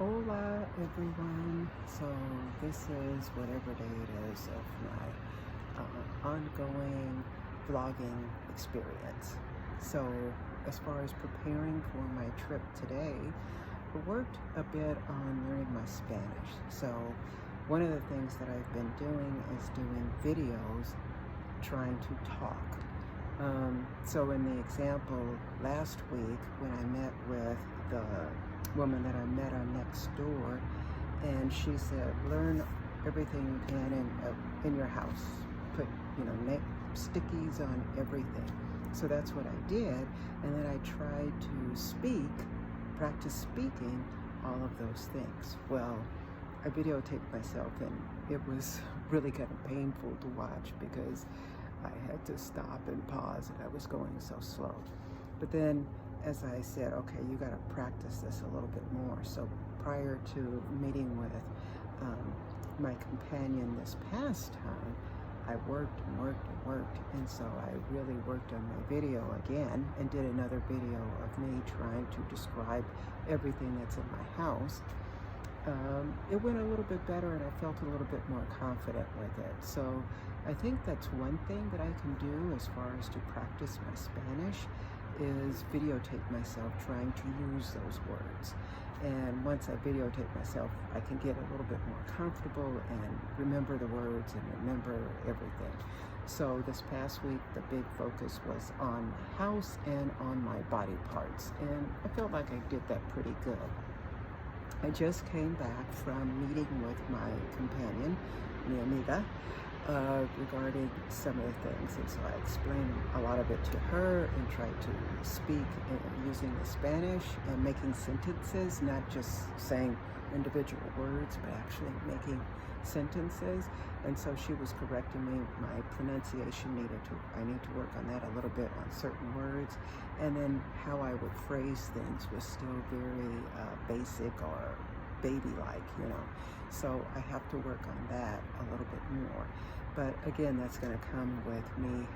Hola everyone. So this is whatever day it is of my ongoing vlogging experience. So as far as preparing for my trip today, I worked a bit on learning my Spanish. So one of the things that I've been doing is doing videos trying to talk. So in the example last week when I met with the woman that I met on Nextdoor, and she said, learn everything you can in your house. Put, stickies on everything. So that's what I did, and then I tried to practice speaking all of those things. Well, I videotaped myself, and it was really kind of painful to watch because I had to stop and pause, and I was going so slow. But then, as I said, okay, you got to practice this a little bit more. So prior to meeting with my companion this past time, I worked and worked and worked, and so I really worked on my video again and did another video of me trying to describe everything that's in my house. It went a little bit better, and I felt a little bit more confident with it. So I think that's one thing that I can do as far as to practice my Spanish is videotape myself trying to use those words. And once I videotape myself, I can get a little bit more comfortable and remember the words and remember everything. So this past week, the big focus was on my house and on my body parts. And I felt like I did that pretty good. I just came back from meeting with my companion, mi amiga, regarding some of the things. And so I explained a lot of it to her and tried to speak using the Spanish and making sentences, not just saying individual words, but actually making sentences. And so she was correcting me. My pronunciation I need to work on that a little bit on certain words. And then how I would phrase things was still very basic or baby-like, So I have to work on that a little bit more. But again, that's going to come with me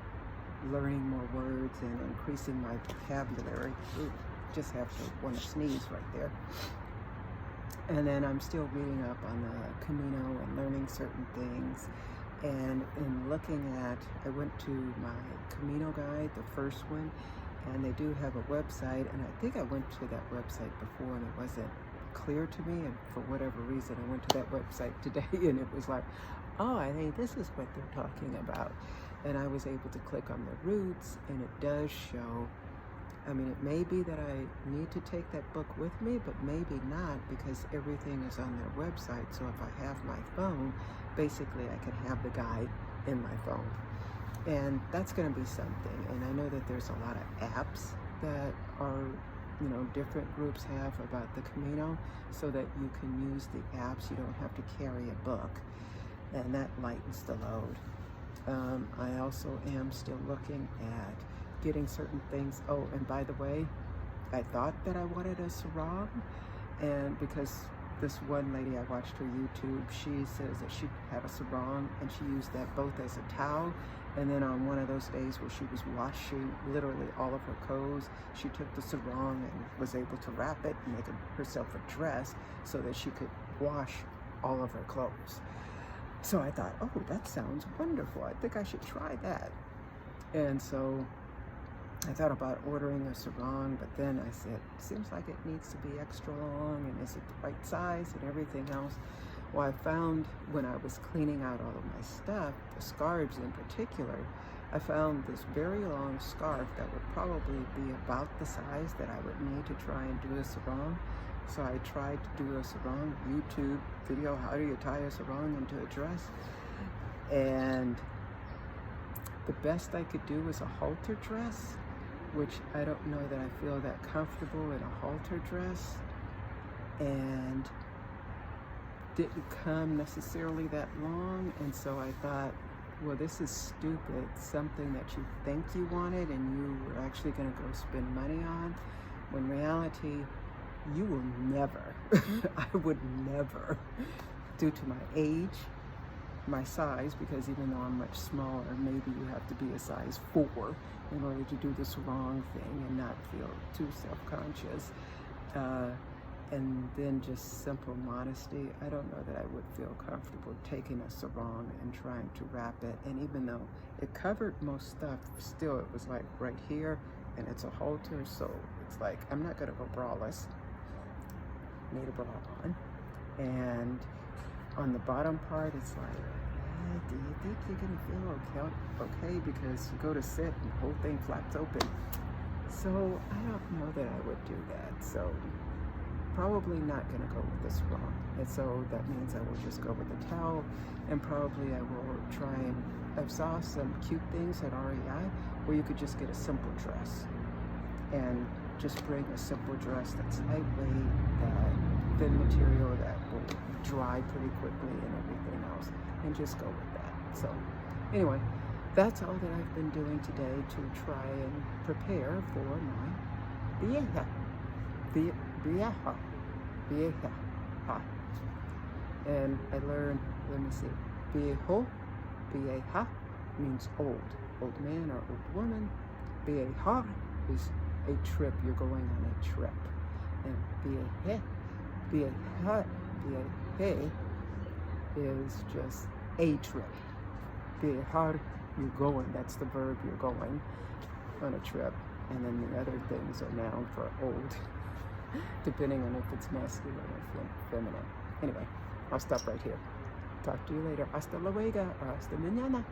learning more words and increasing my vocabulary. Ooh, just have to want to sneeze right there. And then I'm still reading up on the Camino and learning certain things. And in looking at, I went to my Camino guide, the first one, and they do have a website. And I think I went to that website before and it wasn't clear to me. And for whatever reason, I went to that website today and it was like, oh, I think this is what they're talking about. And I was able to click on the routes, and it does show. I mean, it may be that I need to take that book with me, but maybe not, because everything is on their website. So if I have my phone, basically I can have the guide in my phone. And that's going to be something. And I know that there's a lot of apps that are, different groups have about the Camino, so that you can use the apps. You don't have to carry a book, and that lightens the load. I also am still looking at getting certain things. Oh, and by the way, I thought that I wanted a sarong, and because this one lady, I watched her YouTube, she says that she had a sarong and she used that both as a towel, and then on one of those days where she was washing literally all of her clothes, she took the sarong and was able to wrap it and make herself a dress so that she could wash all of her clothes. So I thought, oh, that sounds wonderful. I think I should try that. And so I thought about ordering a sarong, but then I said, seems like it needs to be extra long, and is it the right size and everything else? Well, I found when I was cleaning out all of my stuff, the scarves in particular, I found this very long scarf that would probably be about the size that I would need to try and do a sarong. So I tried to do a sarong, YouTube video, how do you tie a sarong into a dress? And the best I could do was a halter dress, which I don't know that I feel that comfortable in a halter dress, and didn't come necessarily that long. And so I thought, well, this is stupid, something that you think you wanted and you were actually going to go spend money on, when reality, you will never, I would never, due to my age, my size, because even though I'm much smaller, maybe you have to be a size 4 in order to do this wrong thing and not feel too self-conscious. And then just simple modesty. I don't know that I would feel comfortable taking a sarong and trying to wrap it. And even though it covered most stuff, still it was like right here, and it's a halter, so it's like I'm not gonna go braless. Need a bra on. And on the bottom part, it's like, do you think you're gonna feel okay? Because you go to sit and the whole thing flaps open. So I don't know that I would do that. So probably not gonna go with this sarong. And so that means I will just go with the towel, and probably I will try and, I saw some cute things at REI where you could just get a simple dress and just bring a simple dress that's lightweight, that thin material that will dry pretty quickly and everything else, and just go with that. So anyway, that's all that I've been doing today to try and prepare for my vieja. And I learned, let me see, viejo, vieja means old man or old woman. Vieja is a trip, you're going on a trip. And vieje is just a trip. Viajar, you're going, that's the verb, you're going on a trip. And then the other things are noun for old, depending on if it's masculine or feminine. Anyway, I'll stop right here. Talk to you later. Hasta luego, or hasta mañana.